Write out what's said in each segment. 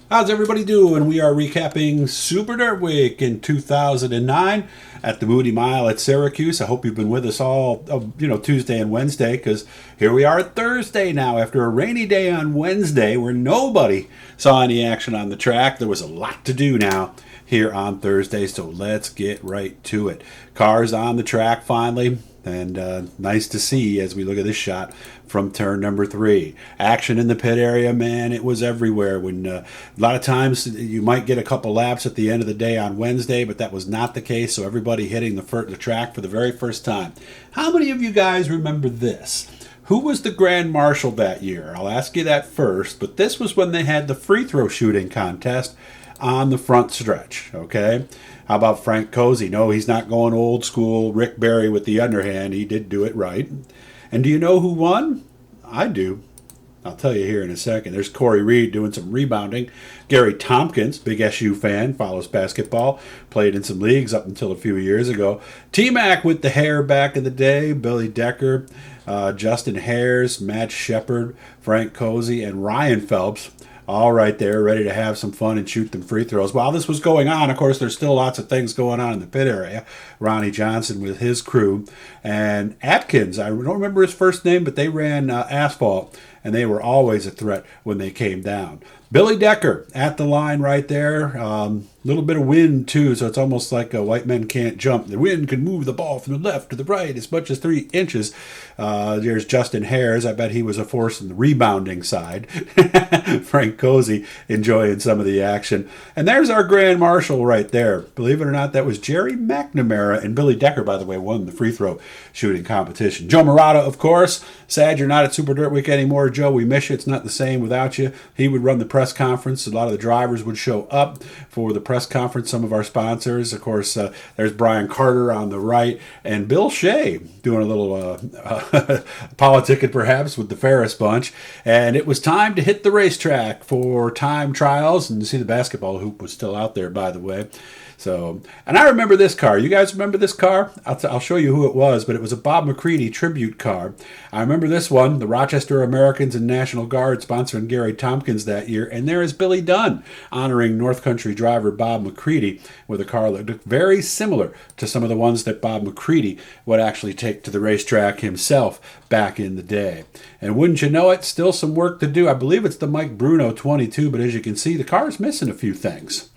How's everybody doing? We are recapping Super Dirt Week in 2009 at the Moody Mile at Syracuse. I hope you've been with us all, Tuesday and Wednesday, because here we are Thursday now after a rainy day on Wednesday where nobody saw any action on the track. There was a lot to do now here on Thursday, so let's get right to it. Cars on the track finally. And nice to see as we look at this shot from turn number 3. Action in the pit area, man, it was everywhere. When a lot of times you might get a couple laps at the end of the day on Wednesday, but that was not the case. So everybody hitting the track for the very first time. How many of you guys remember this? Who was the Grand Marshal that year? I'll ask you that first, but this was when they had the free throw shooting contest on the front stretch, okay? How about Frank Cozy? No, he's not going old school Rick Barry with the underhand. He did do it right. And do you know who won? I do. I'll tell you here in a second. There's Corey Reed doing some rebounding. Gary Tompkins, big SU fan, follows basketball, played in some leagues up until a few years ago. T-Mac with the hair back in the day, Billy Decker, Justin Hares, Matt Shepard, Frank Cozy, and Ryan Phelps. All right there, ready to have some fun and shoot them free throws. While this was going on, of course, there's still lots of things going on in the pit area. Ronnie Johnson with his crew. And Atkins, I don't remember his first name, but they ran asphalt, and they were always a threat when they came down. Billy Decker at the line right there. Little bit of wind, too, so it's almost like white men can't jump. The wind can move the ball from the left to the right as much as 3 inches. There's Justin Hares. I bet he was a force in the rebounding side. Frank Cozy enjoying some of the action. And there's our Grand Marshal right there. Believe it or not, that was Jerry McNamara. And Billy Decker, by the way, won the free throw shooting competition. Joe Murata, of course. Sad you're not at Super Dirt Week anymore, Joe. We miss you. It's not the same without you. He would run the press conference. A lot of the drivers would show up for the press conference. Some of our sponsors, of course, there's Brian Carter on the right, and Bill Shea doing a little politicking perhaps with the Ferris bunch. And it was time to hit the racetrack for time trials, and you see the basketball hoop was still out there, by the way. So, and I remember this car. You guys remember this car? I'll show you who it was, but it was a Bob McCready tribute car. I remember this one, the Rochester Americans and National Guard sponsoring Gary Tompkins that year. And there is Billy Dunn honoring North Country driver Bob McCready with a car that looked very similar to some of the ones that Bob McCready would actually take to the racetrack himself back in the day. And wouldn't you know it, still some work to do. I believe it's the Mike Bruno 22, but as you can see, the car's missing a few things.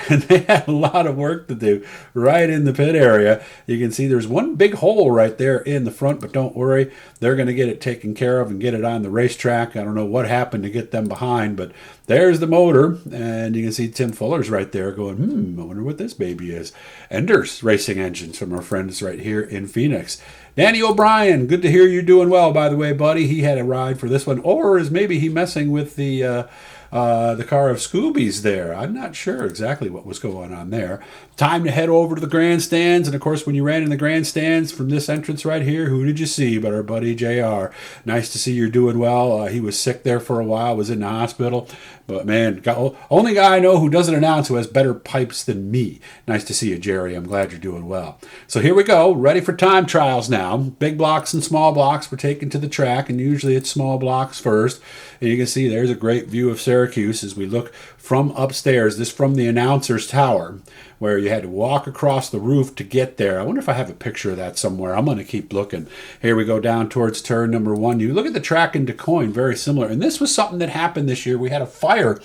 And they had a lot of work to do right in the pit area. You can see there's one big hole right there in the front, but don't worry. They're going to get it taken care of and get it on the racetrack. I don't know what happened to get them behind, but there's the motor. And you can see Tim Fuller's right there going, I wonder what this baby is. Enders Racing Engines from our friends right here in Phoenix. Danny O'Brien, good to hear you doing well, by the way, buddy. He had a ride for this one. Or is maybe he messing with the car of Scooby's there. I'm not sure exactly what was going on there. Time to head over to the grandstands. And, of course, when you ran in the grandstands from this entrance right here, who did you see but our buddy JR? Nice to see you're doing well. He was sick there for a while, was in the hospital. But, man, only guy I know who doesn't announce who has better pipes than me. Nice to see you, Jerry. I'm glad you're doing well. So here we go. Ready for time trials now. Big blocks and small blocks were taken to the track, and usually it's small blocks first. And you can see there's a great view of Syracuse as we look from upstairs. This from the announcer's tower, where you had to walk across the roof to get there. I wonder if I have a picture of that somewhere. I'm going to keep looking. Here we go down towards turn number 1. You look at the track in DuQuoin, very similar. And this was something that happened this year. We had a fire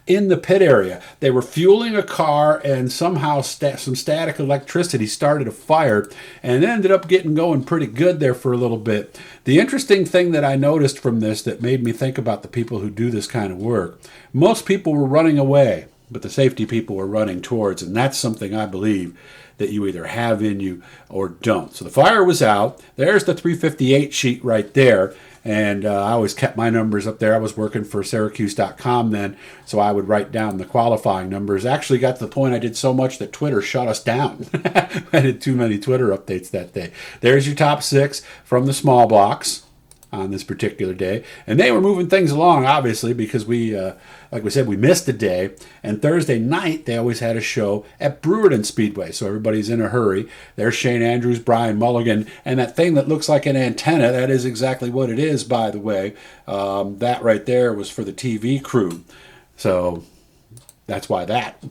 in the pit area. They were fueling a car, and somehow some static electricity started a fire, and it ended up getting going pretty good there for a little bit. The interesting thing that I noticed from this that made me think about the people who do this kind of work, most people were running away, but the safety people were running towards, and that's something I believe that you either have in you or don't. So the fire was out. There's the 358 sheet right there. And I always kept my numbers up there. I was working for Syracuse.com then, so I would write down the qualifying numbers. Actually got to the point I did so much that Twitter shut us down. I did too many Twitter updates that day. There's your top 6 from the small blocks on this particular day. And they were moving things along, obviously, because we, like we said, we missed a day. And Thursday night, they always had a show at Brewerton Speedway. So everybody's in a hurry. There's Shane Andrews, Brian Mulligan, and that thing that looks like an antenna, that is exactly what it is, by the way. That right there was for the TV crew. So that's why that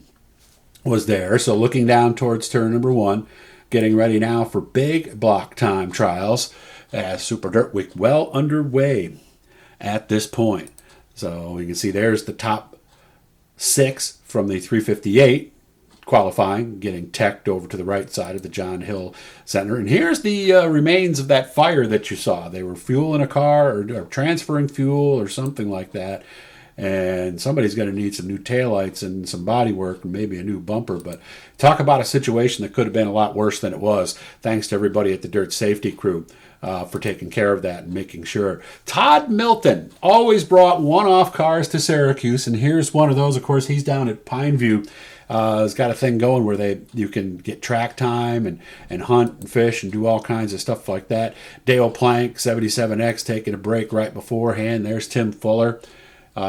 was there. So looking down towards turn number 1, getting ready now for big block time trials as Super Dirt Week well underway at this point. So you can see there's the top 6 from the 358 qualifying, getting teched over to the right side of the John Hill Center. And here's the remains of that fire that you saw. They were fueling a car or transferring fuel or something like that. And somebody's going to need some new taillights and some body work and maybe a new bumper. But talk about a situation that could have been a lot worse than it was. Thanks to everybody at the Dirt Safety Crew for taking care of that and making sure. Todd Milton always brought one-off cars to Syracuse. And here's one of those. Of course, he's down at Pineview. He's got a thing going where you can get track time and hunt and fish and do all kinds of stuff like that. Dale Plank, 77X, taking a break right beforehand. There's Tim Fuller.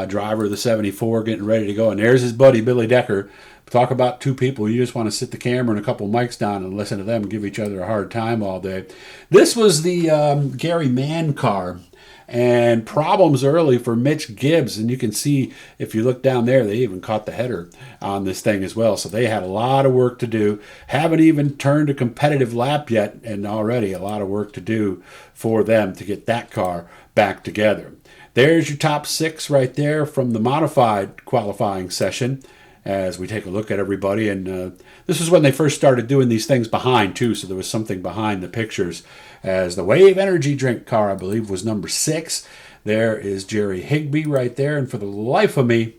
Driver of the 74, getting ready to go. And there's his buddy, Billy Decker. Talk about two people. You just want to sit the camera and a couple mics down and listen to them give each other a hard time all day. This was the Gary Mann car. And problems early for Mitch Gibbs. And you can see, if you look down there, they even caught the header on this thing as well. So they had a lot of work to do. Haven't even turned a competitive lap yet, and already a lot of work to do for them to get that car back together. There's your top 6 right there from the modified qualifying session as we take a look at everybody. And this is when they first started doing these things behind, too, so there was something behind the pictures. As the Wave Energy Drink car, I believe, was number 6. There is Jerry Higbee right there. And for the life of me,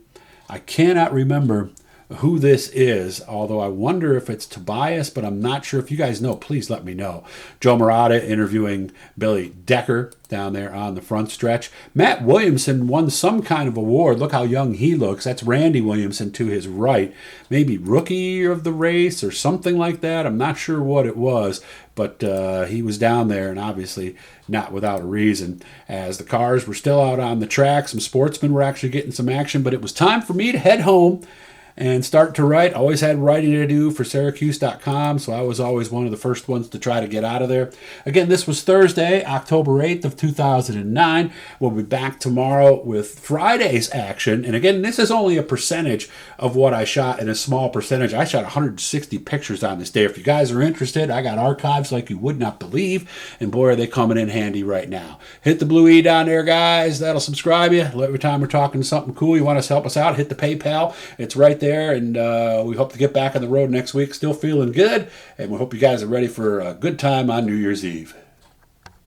I cannot remember who this is, although I wonder if it's Tobias, but I'm not sure. If you guys know, please let me know. Joe Murata interviewing Billy Decker down there on the front stretch. Matt Williamson won some kind of award. Look how young he looks. That's Randy Williamson to his right. Maybe rookie of the race or something like that. I'm not sure what it was, but he was down there, and obviously not without a reason. As the cars were still out on the track, some sportsmen were actually getting some action, but it was time for me to head home and start to write. Always had writing to do for Syracuse.com, so I was always one of the first ones to try to get out of there. Again, this was Thursday, October 8th of 2009. We'll be back tomorrow with Friday's action. And again, this is only a percentage of what I shot, and a small percentage. I shot 160 pictures on this day. If you guys are interested, I got archives like you would not believe, and boy, are they coming in handy right now. Hit the blue E down there, guys. That'll subscribe you. Every time we're talking something cool, you want us to help us out, hit the PayPal. It's right there. And we hope to get back on the road next week. Still feeling good, and we hope you guys are ready for a good time on New Year's Eve.